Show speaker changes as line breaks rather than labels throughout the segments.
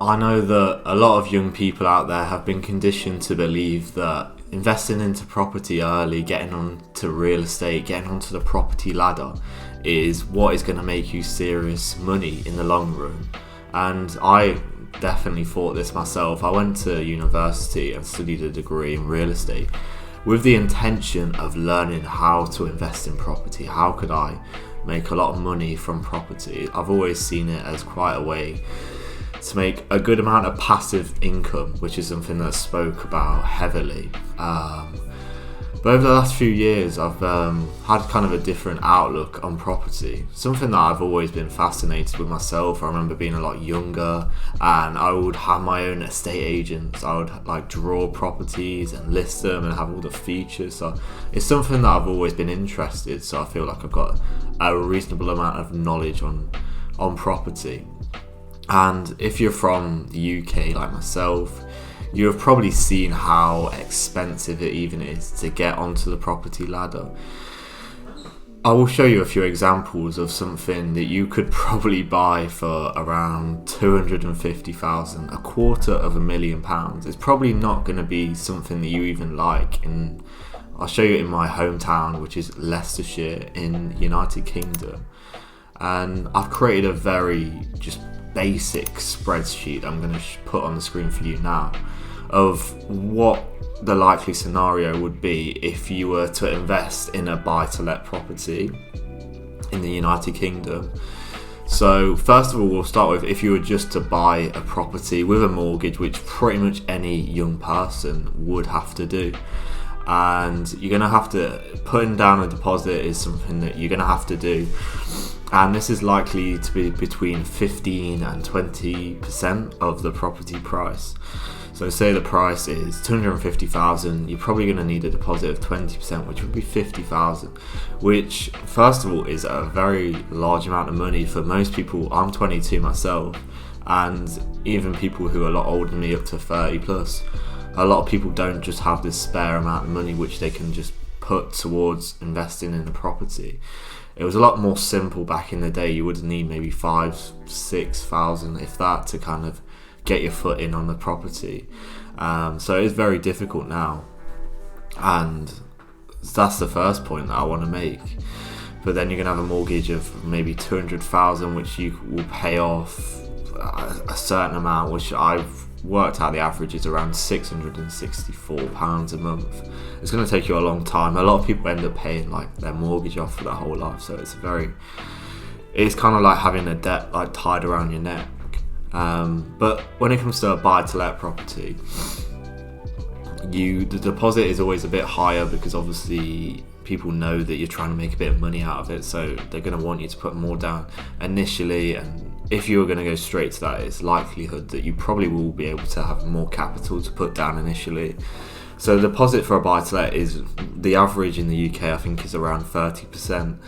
I know that a lot of young people out there have been conditioned to believe that investing into property early, getting onto real estate, getting onto the property ladder is what is going to make you serious money in the long run. And I definitely thought this myself. I went to university and studied a degree in real estate with the intention of learning how to invest in property. How could I make a lot of money from property? I've always seen it as quite a way to make a good amount of passive income, which is something that's spoke about heavily. But over the last few years, I've had kind of a different outlook on property. Something that I've always been fascinated with myself. I remember being a lot younger and I would have my own estate agents. I would like draw properties and list them and have all the features. So it's something that I've always been interested. So I feel like I've got a reasonable amount of knowledge on property. And if you're from the UK like myself, you have probably seen how expensive it even is to get onto the property ladder. I will show you a few examples of something that you could probably buy for around 250,000, £250,000. It's probably not going to be something that you even like. And I'll show you in my hometown, which is Leicestershire in United Kingdom. And I've created a very just basic spreadsheet I'm going to put on the screen for you now of what the likely scenario would be if you were to invest in a buy-to-let property in the United Kingdom. So first of all, we'll start with if you were just to buy a property with a mortgage, which pretty much any young person would have to do. And you're going to have to, putting down a deposit is something that you're going to have to do. And this is likely to be between 15 and 20% of the property price. So say the price is 250,000, you're probably going to need a deposit of 20%, which would be 50,000, which first of all is a very large amount of money for most people. I'm 22 myself, and even people who are a lot older than me, up to 30 plus, a lot of people don't just have this spare amount of money which they can just put towards investing in a property. It was a lot more simple back in the day. You would need maybe 5,000-6,000, if that, to kind of get your foot in on the property. So it's very difficult now, and that's the first point that I want to make. But then you're going to have a mortgage of maybe 200,000, which you will pay off a certain amount, which I've worked out the average is around £664 a month. It's going to take you a long time. A lot of people end up paying like their mortgage off for their whole life, so it's kind of like having a debt like tied around your neck. But when it comes to a buy-to-let property, the deposit is always a bit higher because obviously people know that you're trying to make a bit of money out of it, so they're going to want you to put more down initially. And if you're going to go straight to that, it's likelihood that you probably will be able to have more capital to put down initially. So the deposit for a buy-to-let is, the average in the UK I think is around 30%.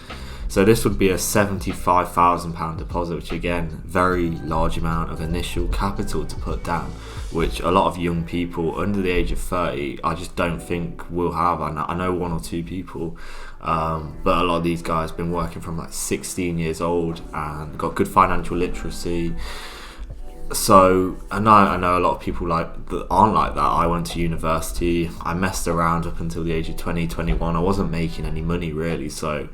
So this would be a £75,000 deposit, which again, very large amount of initial capital to put down, which a lot of young people under the age of 30, I just don't think will have. I know one or two people, but a lot of these guys have been working from like 16 years old and got good financial literacy. So I know a lot of people like that aren't like that. I went to university, I messed around up until the age of 20, 21. I wasn't making any money really, so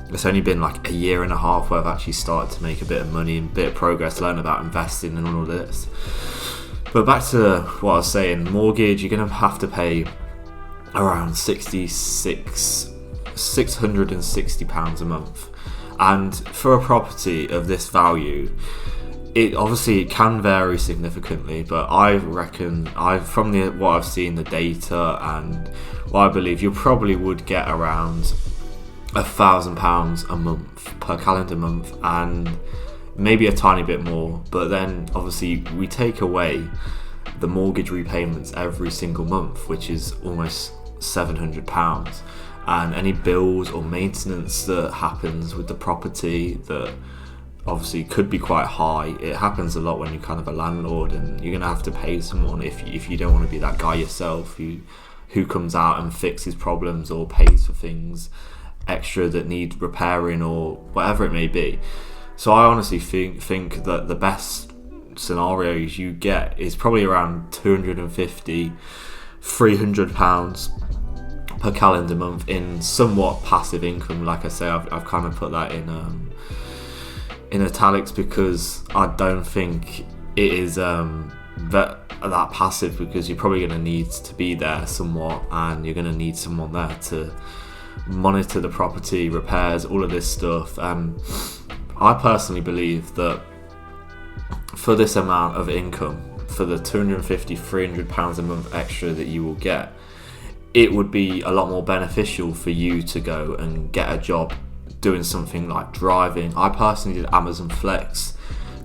it's only been like a year and a half where I've actually started to make a bit of money and a bit of progress, learn about investing and all this. But back to what I was saying, mortgage, you're going to have to pay around £660 a month. And for a property of this value, it can vary significantly, but I reckon from what I've seen, the data and what I believe, you probably would get around £1,000 a month per calendar month, and maybe a tiny bit more. But then obviously we take away the mortgage repayments every single month, which is almost £700, and any bills or maintenance that happens with the property that obviously could be quite high. It happens a lot when you're kind of a landlord, and you're going to have to pay someone if you don't want to be that guy yourself who comes out and fixes problems or pays for things extra that need repairing or whatever it may be. So I honestly think that the best scenarios you get is probably around £250-300 per calendar month in somewhat passive income. Like I say, I've kind of put that in italics because I don't think it is that passive, because you're probably going to need to be there somewhat, and you're going to need someone there to monitor the property, repairs, all of this stuff. And I personally believe that for this amount of income, for the £250-300 a month extra that you will get, it would be a lot more beneficial for you to go and get a job doing something like driving. I personally did Amazon Flex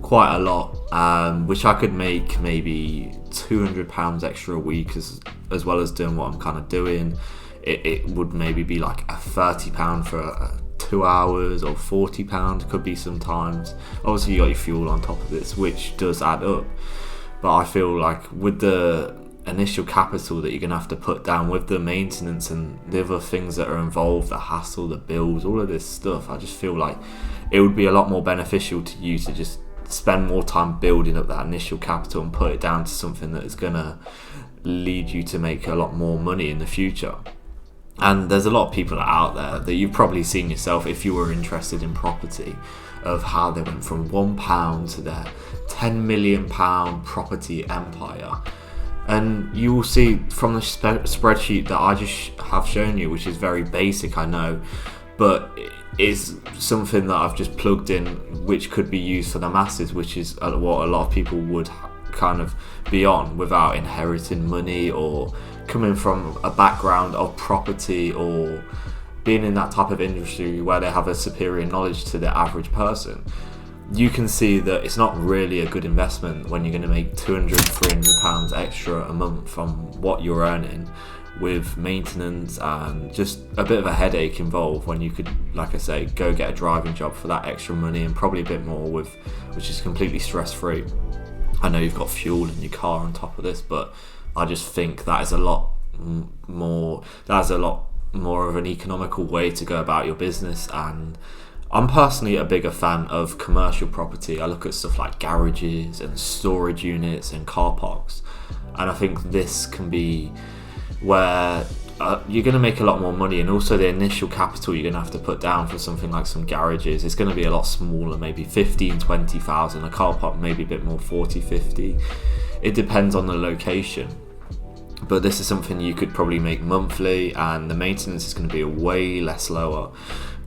quite a lot, which I could make maybe £200 extra a week, as well as doing what I'm kind of doing. It would maybe be like a £30 for 2 hours, or £40 could be sometimes. Obviously you got your fuel on top of this, which does add up, but I feel like with the initial capital that you're going to have to put down, with the maintenance and the other things that are involved, the hassle, the bills, all of this stuff, I just feel like it would be a lot more beneficial to you to just spend more time building up that initial capital and put it down to something that is going to lead you to make a lot more money in the future. And there's a lot of people out there that you've probably seen yourself if you were interested in property, of how they went from £1 to their £10 million property empire. And you will see from the spreadsheet that I just have shown you, which is very basic, I know, but is something that I've just plugged in, which could be used for the masses, which is what a lot of people would kind of be on without inheriting money or coming from a background of property or being in that type of industry where they have a superior knowledge to the average person. You can see that it's not really a good investment when you're going to make £200-300 extra a month from what you're earning, with maintenance and just a bit of a headache involved, when you could, like I say, go get a driving job for that extra money and probably a bit more, which is completely stress-free. I know you've got fuel in your car on top of this, but I just think that is a lot more of an economical way to go about your business. And I'm personally a bigger fan of commercial property. I look at stuff like garages and storage units and car parks, and I think this can be where you're going to make a lot more money, and also the initial capital you're going to have to put down for something like some garages is going to be a lot smaller, maybe 15,000-20,000. A car park maybe a bit more, 40,000-50,000. It depends on the location, but this is something you could probably make monthly, and the maintenance is going to be way lower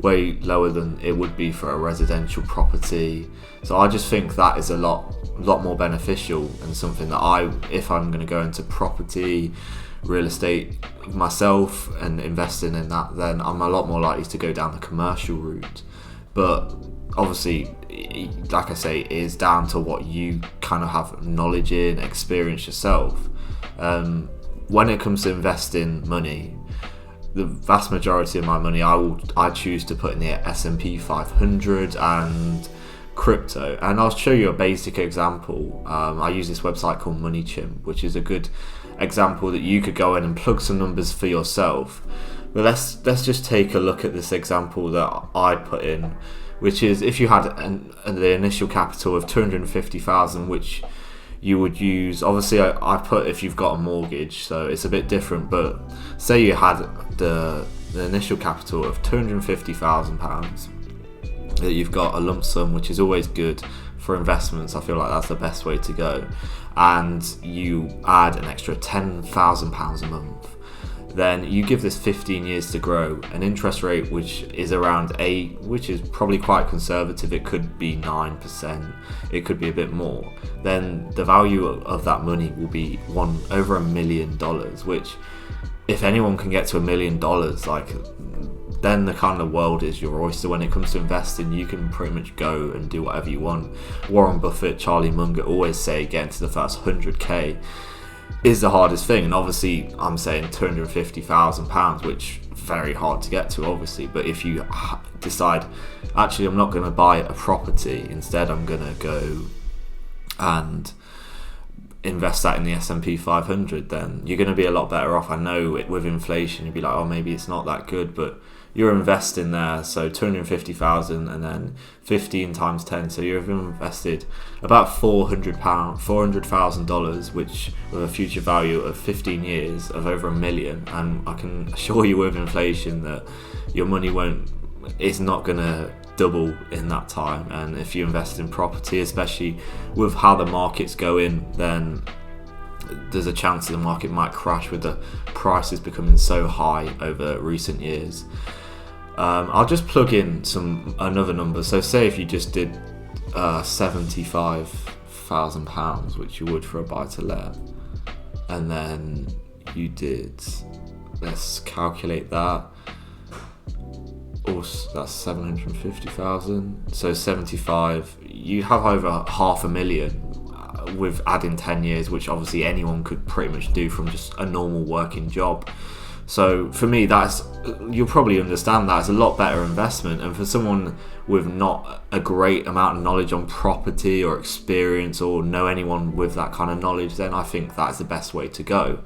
than it would be for a residential property. So I just think that is a lot more beneficial, and something that if I'm going to go into property, real estate myself and investing in that, then I'm a lot more likely to go down the commercial route. But obviously, like I say, it is down to what you kind of have knowledge in, experience yourself. When it comes to investing money, the vast majority of my money I choose to put in the S&P 500 and crypto. And I'll show you a basic example. I use this website called MoneyChimp, which is a good example that you could go in and plug some numbers for yourself. But let's just take a look at this example that I put in, which is if you had the initial capital of 250,000, which you would use. Obviously I put if you've got a mortgage, so it's a bit different, but say you had the initial capital of £250,000, that you've got a lump sum, which is always good for investments. I feel like that's the best way to go, and you add an extra £10,000 a month, then you give this 15 years to grow, an interest rate which is around 8, which is probably quite conservative. It could be 9%, it could be a bit more. Then the value of that money will be over $1 million, which if anyone can get to $1 million, like, then the kind of world is your oyster when it comes to investing. You can pretty much go and do whatever you want. Warren Buffett, Charlie Munger always say getting to the first 100k is the hardest thing, and obviously I'm saying £250,000, which very hard to get to, obviously. But if you decide, actually I'm not going to buy a property, instead I'm going to go and invest that in the S&P 500, then you're going to be a lot better off. I know with inflation you'd be like, oh, maybe it's not that good, but you're investing there, so 250,000 and then 15 times 10, so you've invested about $400,000, which with a future value of 15 years of over $1 million. And I can assure you with inflation that your money it's not gonna double in that time. And if you invest in property, especially with how the market's going, then there's a chance that the market might crash with the prices becoming so high over recent years. I'll just plug in another number. So say if you just did £75,000, which you would for a buy-to-let, and then you did, let's calculate that. Also, that's 750,000. So 75, you have over $500,000 with adding 10 years, which obviously anyone could pretty much do from just a normal working job. So for me, you'll probably understand that it's a lot better investment. And for someone with not a great amount of knowledge on property or experience, or know anyone with that kind of knowledge, then I think that's the best way to go.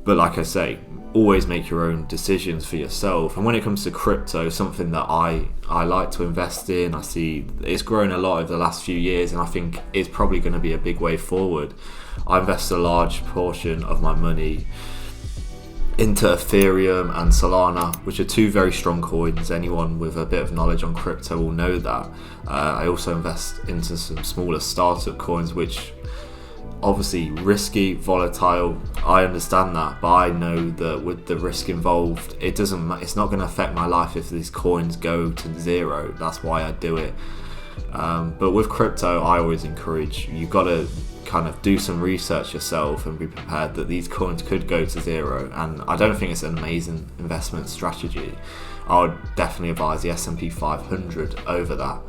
But like I say, always make your own decisions for yourself. And when it comes to crypto, something that I like to invest in, I see it's grown a lot over the last few years, and I think it's probably going to be a big way forward. I invest a large portion of my money into Ethereum and Solana, which are two very strong coins. Anyone with a bit of knowledge on crypto will know that. I also invest into some smaller startup coins, which obviously risky, volatile. I understand that, but I know that with the risk involved, it's not going to affect my life if these coins go to zero. That's why I do it. But with crypto, I always encourage, you've got to kind of do some research yourself and be prepared that these coins could go to zero. And I don't think it's an amazing investment strategy. I would definitely advise the S&P 500 over that.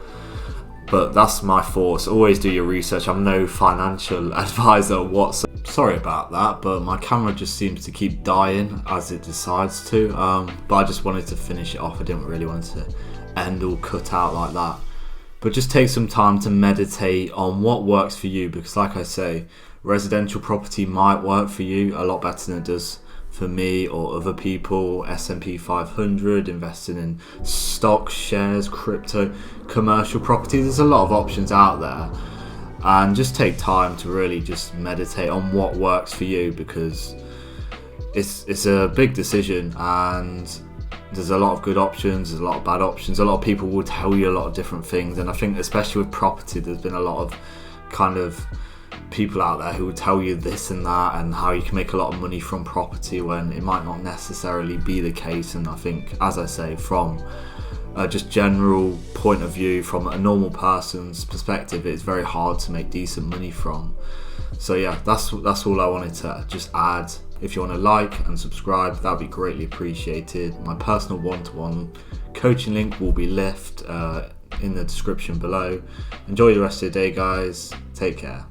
But that's my thoughts. Always do your research. I'm no financial advisor whatsoever. Sorry about that, but my camera just seems to keep dying as it decides to. But I just wanted to finish it off. I didn't really want to end all cut out like that. But just take some time to meditate on what works for you, because like I say, residential property might work for you a lot better than it does for me or other people. S&P 500, investing in stocks, shares, crypto, commercial property. There's a lot of options out there, and just take time to really just meditate on what works for you, because it's a big decision, and there's a lot of good options, there's a lot of bad options. A lot of people will tell you a lot of different things, and I think especially with property, there's been a lot of kind of people out there who will tell you this and that, and how you can make a lot of money from property when it might not necessarily be the case. And I think, as I say, from a just general point of view, from a normal person's perspective, it's very hard to make decent money from. So yeah, that's all I wanted to just add. If you want to like and subscribe, that would be greatly appreciated. My personal one-to-one coaching link will be left in the description below. Enjoy the rest of your day, guys. Take care.